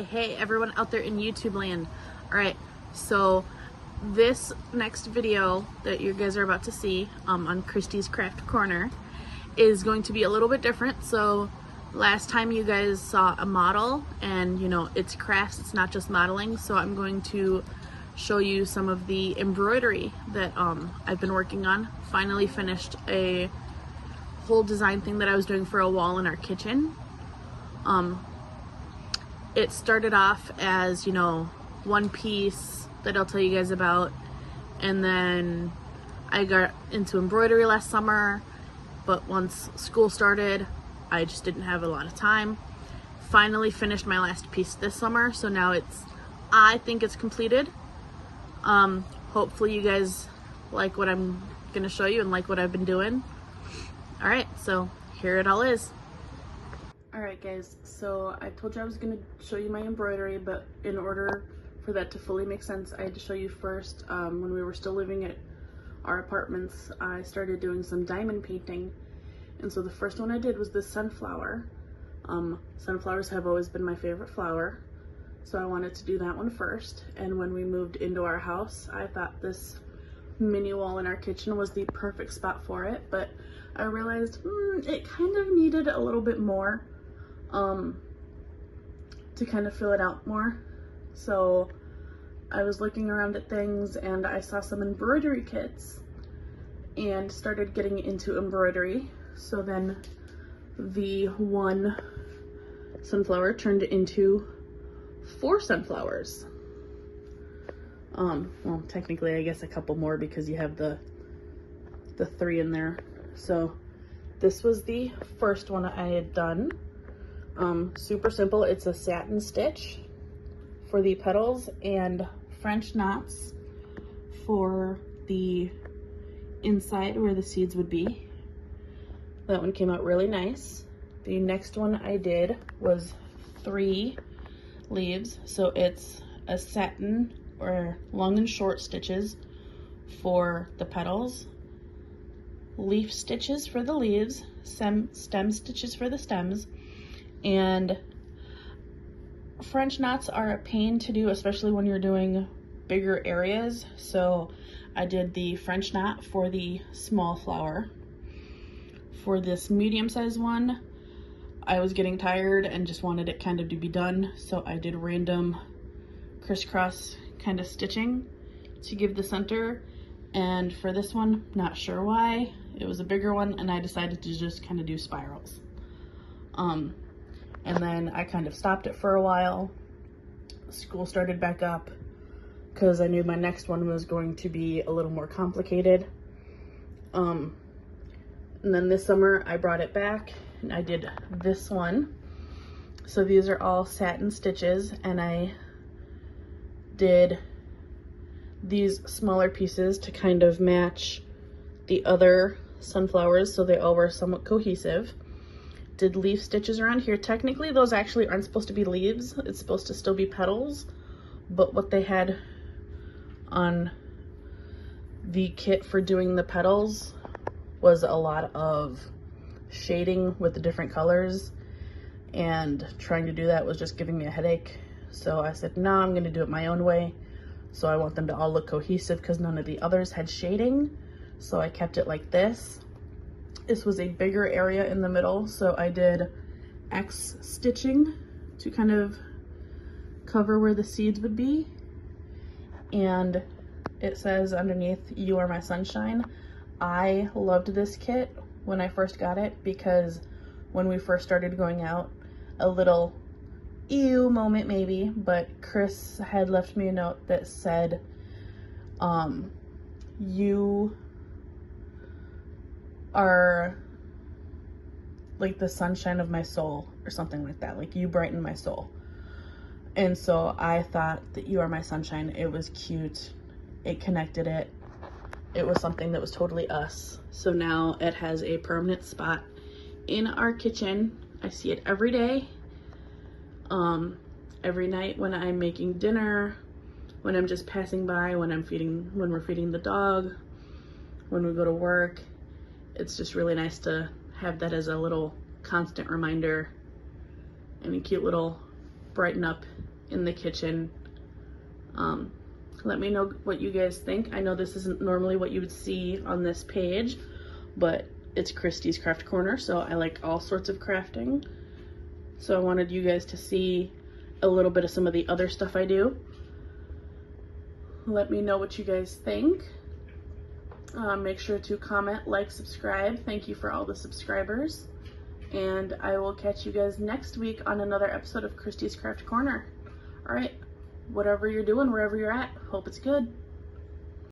Hey everyone out there in YouTube land. All right, so this next video that you guys are about to see on Christy's Craft Corner is going to be a little bit different. So last time you guys saw a model and it's crafts, it's not just modeling. So I'm going to show you some of the embroidery that I've been working on. Finally finished a whole design thing that I was doing for a wall in our kitchen. It started off as, one piece that I'll tell you guys about, and then I got into embroidery last summer, but once school started, I just didn't have a lot of time. Finally finished my last piece this summer, so now I think it's completed. Hopefully you guys like what I'm gonna show you and like what I've been doing. All right, so here it all is. All right guys, so I told you I was gonna show you my embroidery, but in order for that to fully make sense, I had to show you first, when we were still living at our apartments, I started doing some diamond painting. And so the first one I did was this sunflower. Sunflowers have always been my favorite flower, so I wanted to do that one first. And when we moved into our house, I thought this mini wall in our kitchen was the perfect spot for it, but I realized it kind of needed a little bit more to kind of fill it out more. So I was looking around at things and I saw some embroidery kits and started getting into embroidery. So then the one sunflower turned into 4 sunflowers. Well, technically I guess a couple more because you have the 3 in there. So this was the first one I had done. Super simple. It's a satin stitch for the petals and French knots for the inside where the seeds would be. That one came out really nice. The next one I did was 3 leaves. So it's a satin or long and short stitches for the petals, leaf stitches for the leaves, stem stitches for the stems, and French knots are a pain to do, especially when you're doing bigger areas. So I did the French knot for the small flower. For this medium-sized one, I was getting tired and just wanted it kind of to be done, so I did random crisscross kind of stitching to give the center. And for this one, not sure why, it was a bigger one and I decided to just kind of do spirals. And then I kind of stopped it for a while. School started back up because I knew my next one was going to be a little more complicated. And then this summer I brought it back and I did this one. So these are all satin stitches and I did these smaller pieces to kind of match the other sunflowers so they all were somewhat cohesive. Did leaf stitches around here. Technically those actually aren't supposed to be leaves, it's supposed to still be petals, but what they had on the kit for doing the petals was a lot of shading with the different colors, and trying to do that was just giving me a headache. So I said, no, I'm gonna do it my own way. So I want them to all look cohesive because none of the others had shading. So I kept it like this. This was a bigger area in the middle, so I did X stitching to kind of cover where the seeds would be. And it says underneath, "You are my sunshine." I loved this kit when I first got it because when we first started going out, a little ew moment maybe, but Chris had left me a note that said, you are like the sunshine of my soul or something like that, like you brighten my soul. And so I thought that "You are my sunshine," it was cute, it connected it, it was something that was totally us. So now it has a permanent spot in our kitchen. I see it every day, every night when I'm making dinner, when I'm just passing by, when we're feeding the dog, when we go to work. It's just really nice to have that as a little constant reminder and a cute little brighten up in the kitchen. Let me know what you guys think. I know this isn't normally what you would see on this page, but it's Christy's Craft Corner, so I like all sorts of crafting. So I wanted you guys to see a little bit of some of the other stuff I do. Let me know what you guys think. Make sure to comment, like, subscribe. Thank you for all the subscribers. And I will catch you guys next week on another episode of Christy's Craft Corner. All right, whatever you're doing, wherever you're at, hope it's good.